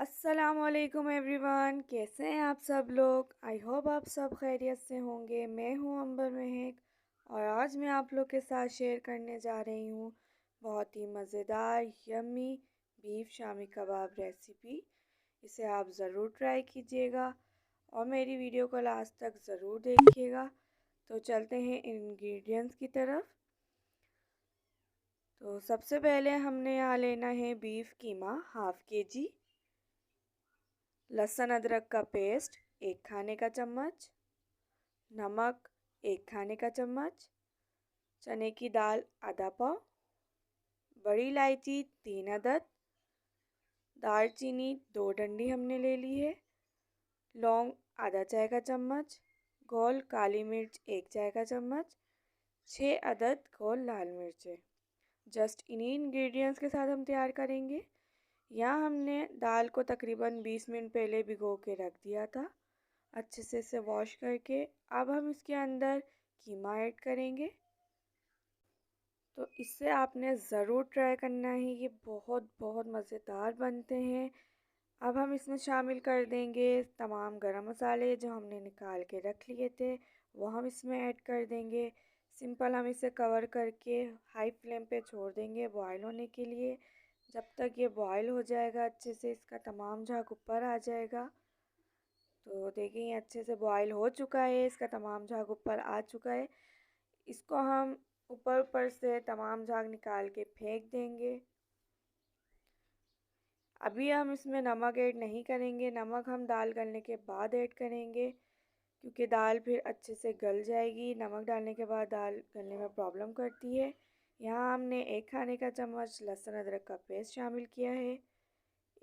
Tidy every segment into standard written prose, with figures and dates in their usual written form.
अस्सलामुअलैकुम एवरीवन, कैसे हैं आप सब लोग। आई होप आप सब खैरियत से होंगे। मैं हूं अंबर महक और आज मैं आप लोग के साथ शेयर करने जा रही हूं बहुत ही मज़ेदार yummy beef shami kebab recipe. इसे आप ज़रूर ट्राई कीजिएगा और मेरी वीडियो को लास्ट तक ज़रूर देखिएगा। तो चलते हैं इंग्रेडिएंट्स की तरफ। तो सबसे पहले हमने यहाँ लेना है बीफ कीमा हाफ़ केजी, लहसुन अदरक का पेस्ट 1 खाने का चम्मच, नमक 1 खाने का चम्मच, चने की दाल आधा पाव, बड़ी इलायची 3 अदद, दालचीनी 2 डंडी हमने ले ली है, लौंग आधा चाय का चम्मच, गोल काली मिर्च 1 चाय का चम्मच, 6 अदद गोल लाल मिर्चें। जस्ट इन्हीं इंग्रेडिएंट्स के साथ हम तैयार करेंगे। यहाँ हमने दाल को तकरीबन 20 मिनट पहले भिगो के रख दिया था, अच्छे से इसे वॉश करके। अब हम इसके अंदर कीमा ऐड करेंगे। तो इससे आपने ज़रूर ट्राई करना है, ये बहुत बहुत मज़ेदार बनते हैं। अब हम इसमें शामिल कर देंगे तमाम गरम मसाले जो हमने निकाल के रख लिए थे, वो हम इसमें ऐड कर देंगे। सिंपल हम इसे कवर करके हाई फ्लेम पे छोड़ देंगे बॉयल होने के लिए। जब तक ये बॉयल हो जाएगा अच्छे से, इसका तमाम झाग ऊपर आ जाएगा। तो देखिए ये अच्छे से बॉयल हो चुका है, इसका तमाम झाग ऊपर आ चुका है। इसको हम ऊपर ऊपर से तमाम झाग निकाल के फेंक देंगे। अभी हम इसमें नमक ऐड नहीं करेंगे, नमक हम दाल गलने के बाद ऐड करेंगे, क्योंकि दाल फिर अच्छे से गल जाएगी। नमक डालने के बाद दाल गलने में प्रॉब्लम करती है। यहाँ हमने 1 खाने का चम्मच लहसुन अदरक का पेस्ट शामिल किया है।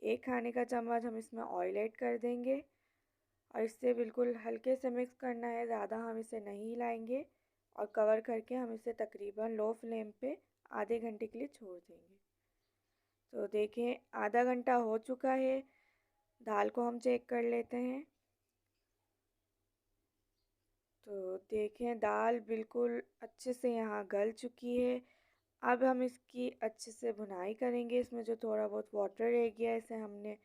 1 खाने का चम्मच हम इसमें ऑयल ऐड कर देंगे और इससे बिल्कुल हल्के से मिक्स करना है, ज़्यादा हम इसे नहीं हिलाएंगे। और कवर करके हम इसे तकरीबन लो फ्लेम पे आधे घंटे के लिए छोड़ देंगे। तो देखें आधा घंटा हो चुका है, दाल को हम चेक कर लेते हैं। तो देखें दाल बिल्कुल अच्छे से यहाँ गल चुकी है। अब हम इसकी अच्छे से भुनाई करेंगे। इसमें जो थोड़ा बहुत वाटर रह गया है इसे हमने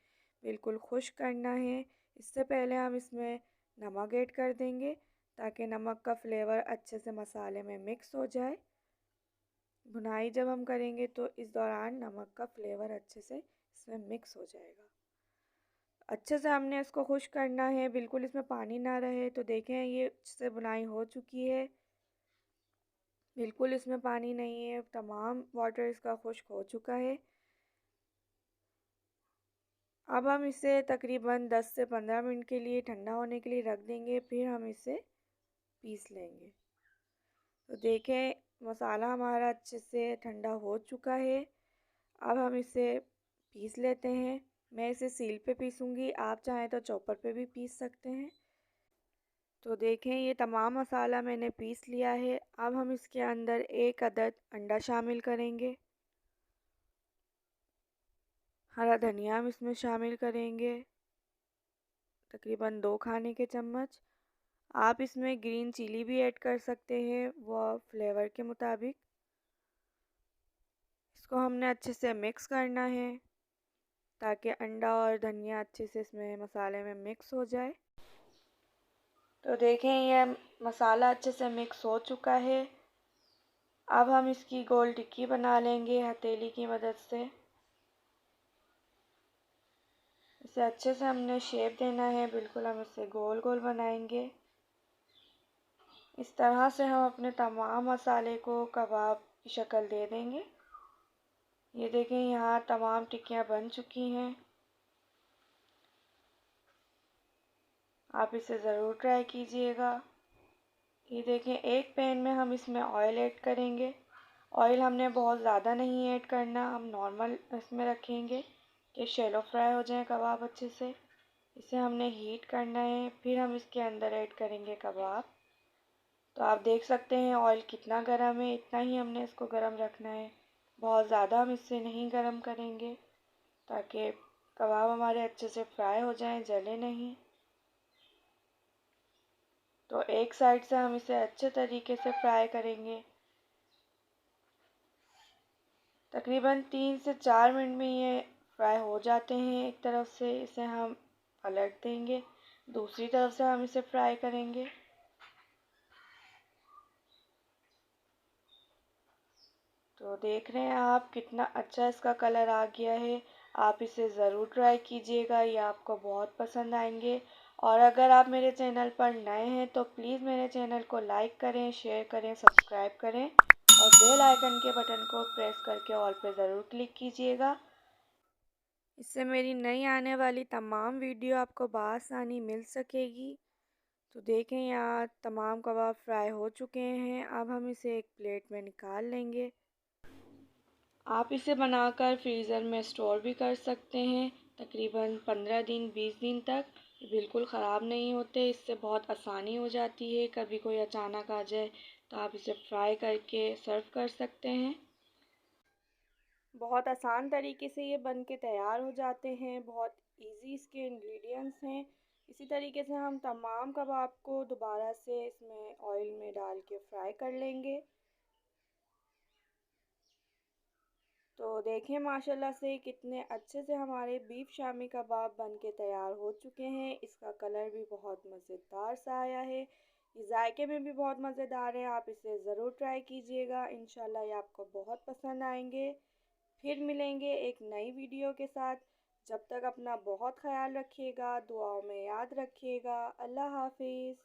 बिल्कुल खुश्क करना है। इससे पहले हम इसमें नमक ऐड कर देंगे ताकि नमक का फ्लेवर अच्छे से मसाले में मिक्स हो जाए। भुनाई जब हम करेंगे तो इस दौरान नमक का फ्लेवर अच्छे से इसमें मिक्स हो जाएगा। अच्छे से हमने इसको खुश्क करना है, बिल्कुल इसमें पानी ना रहे। तो देखें ये अच्छे से भुनाई हो चुकी है, बिल्कुल इसमें पानी नहीं है, तमाम वाटर इसका खुश्क हो चुका है। अब हम इसे तकरीबन 10 से 15 मिनट के लिए ठंडा होने के लिए रख देंगे, फिर हम इसे पीस लेंगे। तो देखें मसाला हमारा अच्छे से ठंडा हो चुका है। अब हम इसे पीस लेते हैं। मैं इसे सील पे पीसूँगी, आप चाहें तो चॉपर पे भी पीस सकते हैं। तो देखें ये तमाम मसाला मैंने पीस लिया है। अब हम इसके अंदर 1 अदद अंडा शामिल करेंगे। हरा धनिया हम इसमें शामिल करेंगे, तकरीबन 2 खाने के चम्मच। आप इसमें ग्रीन चिली भी ऐड कर सकते हैं, वो फ्लेवर के मुताबिक। इसको हमने अच्छे से मिक्स करना है ताकि अंडा और धनिया अच्छे से इसमें मसाले में मिक्स हो जाए। तो देखें ये मसाला अच्छे से मिक्स हो चुका है। अब हम इसकी गोल टिक्की बना लेंगे हथेली की मदद से। इसे अच्छे से हमने शेप देना है, बिल्कुल हम इसे गोल गोल बनाएंगे। इस तरह से हम अपने तमाम मसाले को कबाब की शक्ल दे देंगे। ये देखें यहाँ तमाम टिक्कियाँ बन चुकी हैं। आप इसे ज़रूर ट्राई कीजिएगा। ये देखें एक पैन में हम इसमें ऑयल ऐड करेंगे। ऑयल हमने बहुत ज़्यादा नहीं ऐड करना, हम नॉर्मल इसमें रखेंगे कि शैलो फ्राई हो जाए कबाब अच्छे से। इसे हमने हीट करना है, फिर हम इसके अंदर ऐड करेंगे कबाब। तो आप देख सकते हैं ऑयल कितना गर्म है, इतना ही हमने इसको गर्म रखना है। बहुत ज़्यादा हम इससे नहीं गर्म करेंगे ताकि कबाब हमारे अच्छे से फ्राई हो जाएं, जले नहीं। तो एक साइड से हम इसे अच्छे तरीके से फ्राई करेंगे। तकरीबन 3 से 4 मिनट में ये फ्राई हो जाते हैं एक तरफ से, इसे हम पलट देंगे, दूसरी तरफ से हम इसे फ्राई करेंगे। तो देख रहे हैं आप कितना अच्छा इसका कलर आ गया है। आप इसे ज़रूर ट्राई कीजिएगा, ये आपको बहुत पसंद आएंगे। और अगर आप मेरे चैनल पर नए हैं तो प्लीज़ मेरे चैनल को लाइक करें, शेयर करें, सब्सक्राइब करें और बेल आइकन के बटन को प्रेस करके ऑल पे ज़रूर क्लिक कीजिएगा। इससे मेरी नई आने वाली तमाम वीडियो आपको बआसानी मिल सकेगी। तो देखें यहाँ तमाम कबाब फ्राई हो चुके हैं। अब हम इसे एक प्लेट में निकाल लेंगे। आप इसे बनाकर फ्रीज़र में स्टोर भी कर सकते हैं, तकरीबन 15 दिन 20 दिन तक। बिल्कुल ख़राब नहीं होते, इससे बहुत आसानी हो जाती है। कभी कोई अचानक आ जाए तो आप इसे फ्राई करके सर्व कर सकते हैं। बहुत आसान तरीके से ये बन के तैयार हो जाते हैं, बहुत इजी इसके इंग्रेडिएंट्स हैं। इसी तरीके से हम तमाम कबाब को दोबारा से इसमें ऑयल में डाल के फ्राई कर लेंगे। तो देखें माशाल्लाह से कितने अच्छे से हमारे बीफ शामी कबाब बन के तैयार हो चुके हैं। इसका कलर भी बहुत मज़ेदार सा आया है, ये जायके में भी बहुत मज़ेदार है। आप इसे ज़रूर ट्राई कीजिएगा, इंशाल्लाह ये आपको बहुत पसंद आएंगे। फिर मिलेंगे एक नई वीडियो के साथ। जब तक अपना बहुत ख्याल रखिएगा, दुआओं में याद रखिएगा। अल्लाह हाफिज़।